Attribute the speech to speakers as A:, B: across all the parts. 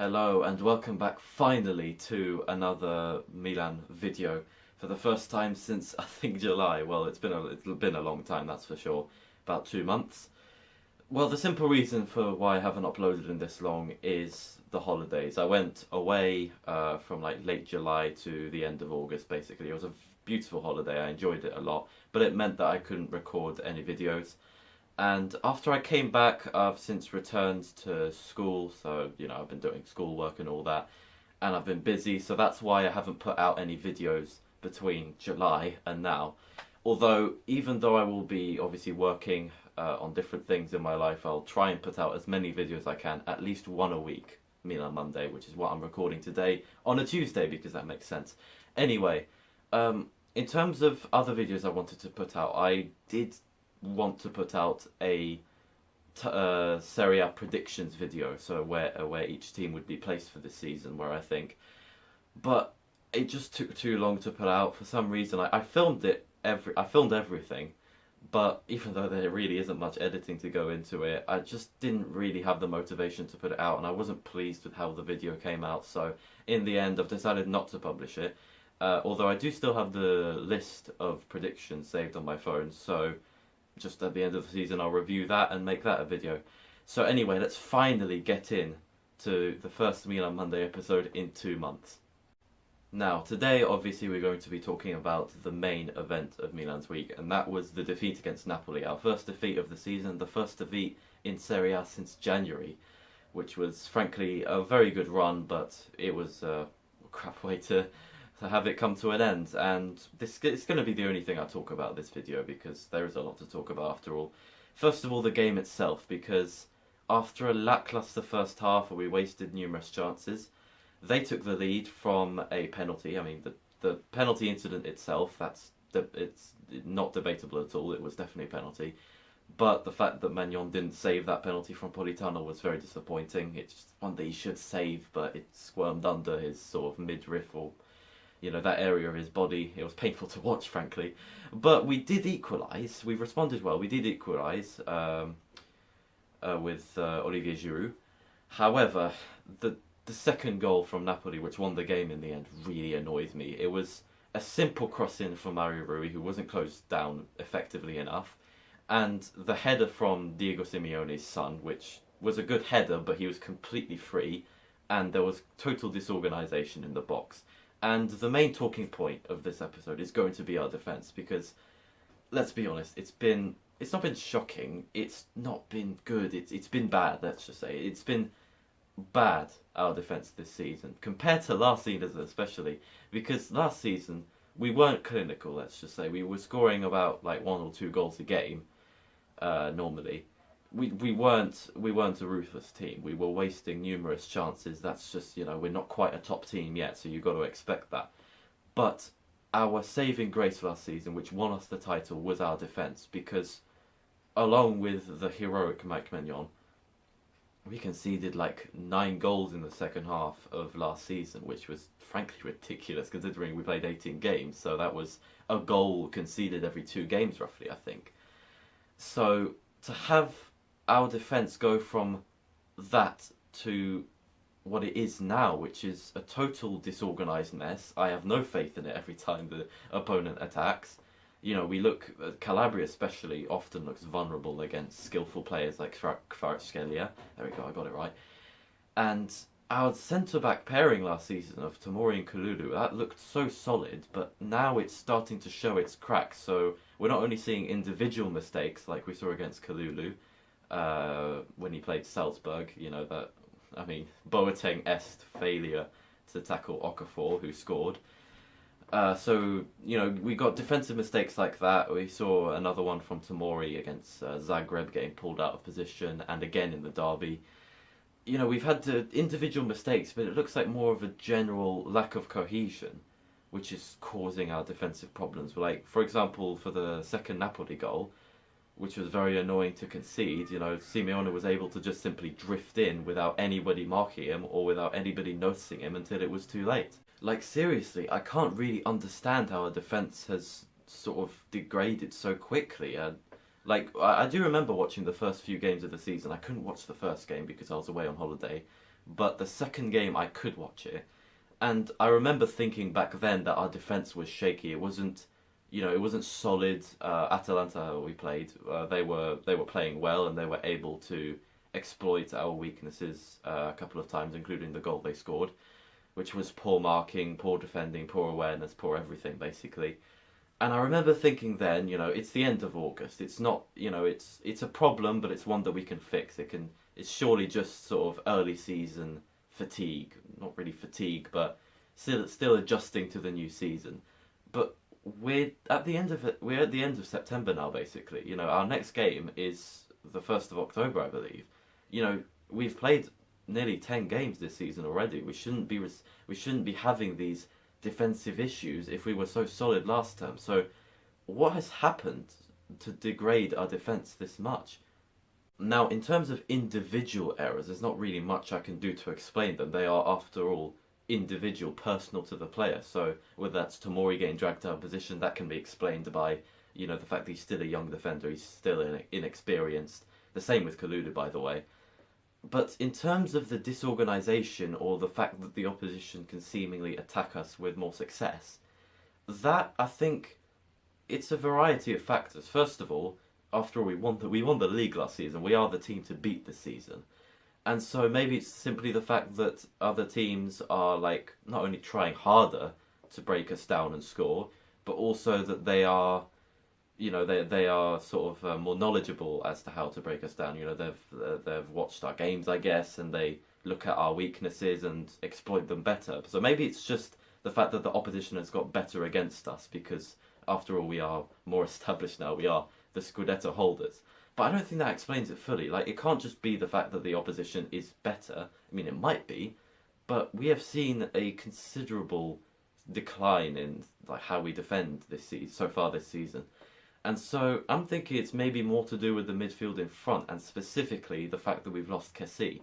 A: Hello and welcome back finally to another Milan video for the first time since I think July. Well, it's been a long time, that's for sure. About 2 months. Well, the simple reason for why I haven't uploaded in this long is the holidays. I went away from like late July to the end of August basically. It was a beautiful holiday, I enjoyed it a lot, but it meant that I couldn't record any videos. And after I came back, I've since returned to school, so, I've been doing schoolwork and all that, and I've been busy, so that's why I haven't put out any videos between July and now. Although, even though I will be obviously working on different things in my life, I'll try and put out as many videos as I can, at least one a week, Milan Monday, which is what I'm recording today, on a Tuesday, because that makes sense. Anyway, in terms of other videos I wanted to put out, I did want to put out a Serie A predictions video, so where each team would be placed for this season, where I think, but it just took too long to put out for some reason. I filmed everything, but even though there really isn't much editing to go into it, I just didn't really have the motivation to put it out, and I wasn't pleased with how the video came out. So in the end, I've decided not to publish it. Although I do still have the list of predictions saved on my phone, so just at the end of the season I'll review that and make that a video. So anyway, let's finally get in to the first Milan Monday episode in 2 months. Now, today obviously we're going to be talking about the main event of Milan's week, and that was the defeat against Napoli. Our first defeat of the season, the first defeat in Serie A since January, which was frankly a very good run, but it was a crap way to have it come to an end. And this is going to be the only thing I talk about this video, because there is a lot to talk about after all. First of all, the game itself, because after a lackluster first half where we wasted numerous chances, they took the lead from a penalty. I mean, the penalty incident itself, it's not debatable at all. It was definitely a penalty. But the fact that Maignan didn't save that penalty from Politano was very disappointing. It's just one that he should save, but it squirmed under his sort of midriff, or that area of his body. It was painful to watch, frankly. But we did equalise. We responded well. We did equalise with Olivier Giroud. However, the second goal from Napoli, which won the game in the end, really annoyed me. It was a simple cross-in from Mario Rui, who wasn't closed down effectively enough. And the header from Diego Simeone's son, which was a good header, but he was completely free. And there was total disorganisation in the box. And the main talking point of this episode is going to be our defence, because, let's be honest, it's not been shocking, it's not been good, it's been bad, let's just say. It's been bad, our defence this season, compared to last season especially, because last season we weren't clinical, let's just say. We were scoring about like 1 or 2 goals a game, normally. We weren't a ruthless team. We were wasting numerous chances. That's just, we're not quite a top team yet, so you've got to expect that. But our saving grace last season, which won us the title, was our defence, because along with the heroic Mike Maignan, we conceded like 9 goals in the second half of last season, which was frankly ridiculous considering we played 18 games. So that was a goal conceded every 2 games roughly, I think. So to have our defence go from that to what it is now, which is a total disorganised mess. I have no faith in it every time the opponent attacks. Calabria especially often looks vulnerable against skillful players like Kvaratskhelia. There we go, I got it right. And our centre-back pairing last season of Tomori and Kalulu, that looked so solid, but now it's starting to show its cracks. So we're not only seeing individual mistakes like we saw against Kalulu, when he played Salzburg, Boateng-esque failure to tackle Okafor, who scored. We got defensive mistakes like that. We saw another one from Tomori against Zagreb getting pulled out of position, and again in the derby. We've had individual mistakes, but it looks like more of a general lack of cohesion, which is causing our defensive problems. Like, for example, for the second Napoli goal, which was very annoying to concede, Simeone was able to just simply drift in without anybody marking him or without anybody noticing him until it was too late. Like, seriously, I can't really understand how our defence has sort of degraded so quickly. I do remember watching the first few games of the season. I couldn't watch the first game because I was away on holiday, but the second game I could watch it. And I remember thinking back then that our defense was shaky. It wasn't, it wasn't solid. Atalanta we played, they were playing well and they were able to exploit our weaknesses a couple of times, including the goal they scored, which was poor marking, poor defending, poor awareness, poor everything basically. And I remember thinking then, it's the end of August. It's not, it's a problem, but it's one that we can fix. It's surely just sort of early season fatigue, not really fatigue, but still adjusting to the new season. But we're at the end of it. We're at the end of September now, basically. Our next game is the 1st of October, I believe. We've played nearly 10 games this season already. We shouldn't be having these defensive issues if we were so solid last term. So what has happened to degrade our defence this much? Now, in terms of individual errors, there's not really much I can do to explain them. They are, after all, individual, personal to the player. So whether that's Tomori getting dragged out of position, that can be explained by, the fact that he's still a young defender, he's still inexperienced. The same with Kalulu, by the way. But in terms of the disorganisation or the fact that the opposition can seemingly attack us with more success, that, I think, it's a variety of factors. First of all, after all, we won the league last season. We are the team to beat this season. And so maybe it's simply the fact that other teams are, not only trying harder to break us down and score, but also that they are, they are sort of more knowledgeable as to how to break us down. They've watched our games, I guess, and they look at our weaknesses and exploit them better. So maybe it's just the fact that the opposition has got better against us because, after all, we are more established now. We are the Scudetto holders. But I don't think that explains it fully. It can't just be the fact that the opposition is better. I mean, it might be, but we have seen a considerable decline in how we defend this season so far this season. And so I'm thinking it's maybe more to do with the midfield in front, and specifically the fact that we've lost Kessie.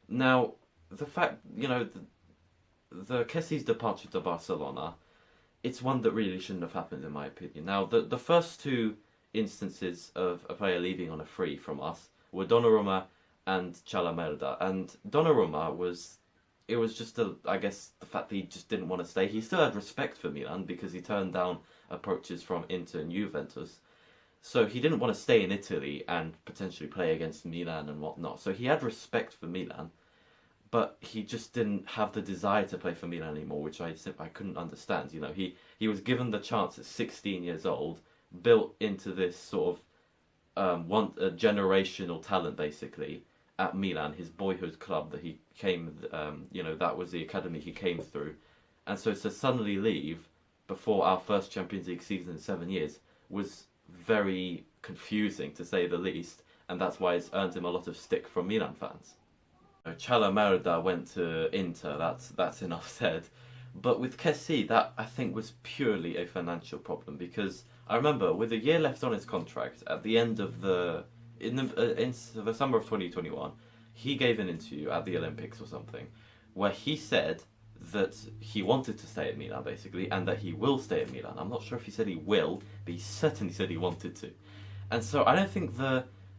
A: Now, the fact, the Kessie's departure to Barcelona, it's one that really shouldn't have happened in my opinion. Now, the first two instances of a player leaving on a free from us were Donnarumma and Chalamerda. And Donnarumma was just, I guess, the fact that he just didn't want to stay. He still had respect for Milan because he turned down approaches from Inter and Juventus. So he didn't want to stay in Italy and potentially play against Milan and whatnot. So he had respect for Milan, but he just didn't have the desire to play for Milan anymore, which I couldn't understand. He was given the chance at 16 years old, built into this sort of a generational talent basically at Milan, his boyhood club that he came, that was the academy he came through, and so to suddenly leave before our first Champions League season in 7 years was very confusing to say the least, and that's why it's earned him a lot of stick from Milan fans. Chalamerda went to Inter, that's enough said. But with Kessie, that I think was purely a financial problem, because I remember with a year left on his contract, at the end of in the summer of 2021, he gave an interview at the Olympics or something, where he said that he wanted to stay at Milan basically, and that he will stay at Milan. I'm not sure if he said he will, but he certainly said he wanted to. And so I don't think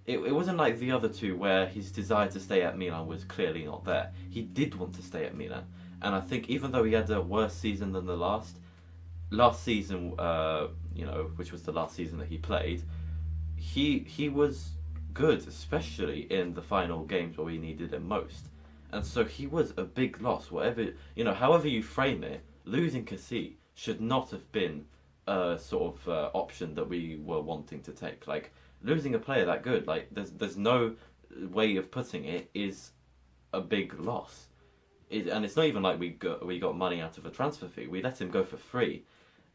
A: it wasn't like the other two where his desire to stay at Milan was clearly not there. He did want to stay at Milan. And I think even though he had a worse season than the last season, which was the last season that he played, he was good, especially in the final games where we needed him most. And so he was a big loss. However you frame it, losing Kessie should not have been a sort of option that we were wanting to take. Losing a player that good, there's no way of putting it, is a big loss. And it's not even like we got money out of a transfer fee. We let him go for free,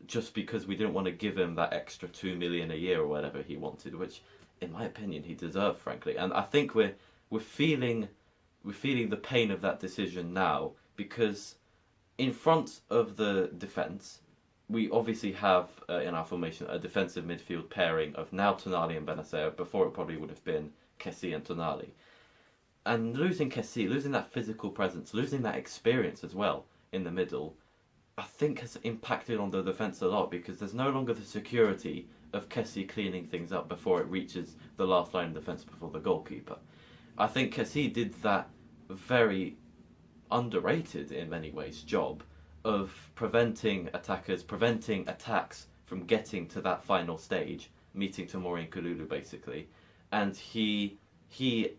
A: just because we didn't want to give him that extra 2 million a year or whatever he wanted, which, in my opinion, he deserved, frankly. And I think we're feeling the pain of that decision now, because in front of the defence, we obviously have in our formation a defensive midfield pairing of now Tonali and Bennacer. Before it probably would have been Kessie and Tonali. And losing Kessie, losing that physical presence, losing that experience as well in the middle, I think has impacted on the defence a lot, because there's no longer the security of Kessie cleaning things up before it reaches the last line of defence before the goalkeeper. I think Kessie did that very underrated in many ways job of preventing attackers, preventing attacks from getting to that final stage, meeting Tomori and Kalulu basically. And he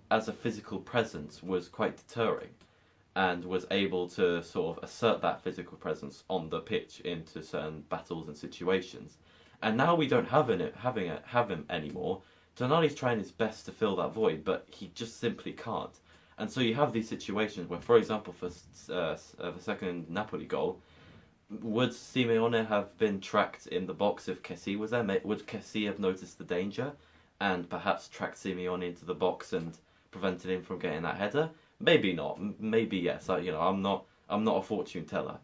A: as a physical presence was quite deterring and was able to sort of assert that physical presence on the pitch into certain battles and situations. And now we don't have him anymore. Tonali's trying his best to fill that void, but he just simply can't. And so you have these situations where, for example, for the second Napoli goal, would Simeone have been tracked in the box if Kessie was there? Would Kessie have noticed the danger and perhaps tracked Simeone into the box and prevented him from getting that header? Maybe not. Maybe yes. I'm not a fortune teller,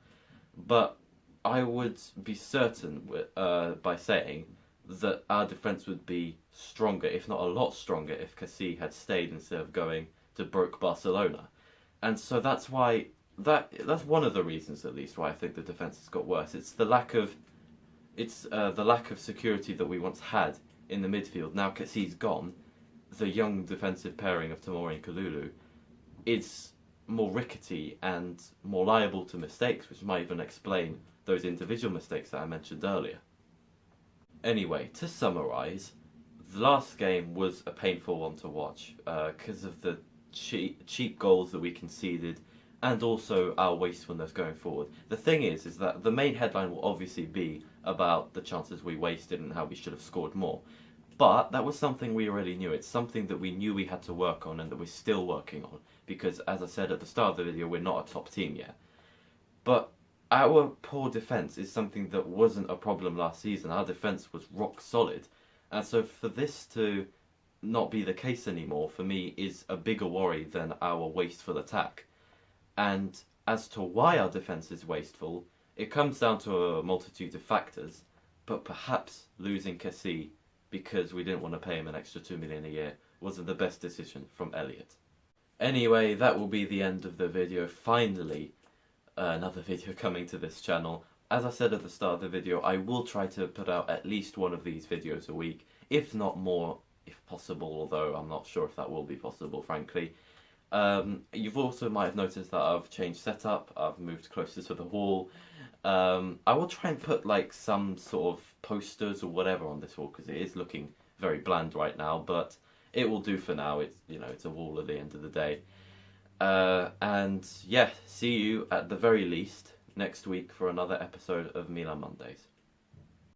A: but I would be certain by saying that our defence would be stronger, if not a lot stronger, if Kessie had stayed instead of going to broke Barcelona. And so that's why that's one of the reasons, at least, why I think the defence has got worse. It's the lack of security that we once had in the midfield. Now Kessie's gone, the young defensive pairing of Tomori and Kalulu is more rickety and more liable to mistakes, which might even explain those individual mistakes that I mentioned earlier. Anyway, to summarise, the last game was a painful one to watch because of the cheap goals that we conceded and also our wastefulness going forward. The thing is that the main headline will obviously be about the chances we wasted and how we should have scored more. But that was something we already knew. It's something that we knew we had to work on and that we're still working on. Because, as I said at the start of the video, we're not a top team yet. But our poor defence is something that wasn't a problem last season. Our defence was rock solid. And so for this to not be the case anymore, for me, is a bigger worry than our wasteful attack. And as to why our defence is wasteful, it comes down to a multitude of factors. But perhaps losing Kessie because we didn't want to pay him an extra $2 million a year wasn't the best decision from Elliot. Anyway, that will be the end of the video. Finally, another video coming to this channel. As I said at the start of the video, I will try to put out at least one of these videos a week, if not more, if possible, although I'm not sure if that will be possible, frankly. You've also might have noticed that I've changed setup, I've moved closer to the wall. I will try and put like some sort of posters or whatever on this wall, because it is looking very bland right now, but it will do for now. It's, it's a wall at the end of the day. And yeah, see you at the very least next week for another episode of Milan Mondays.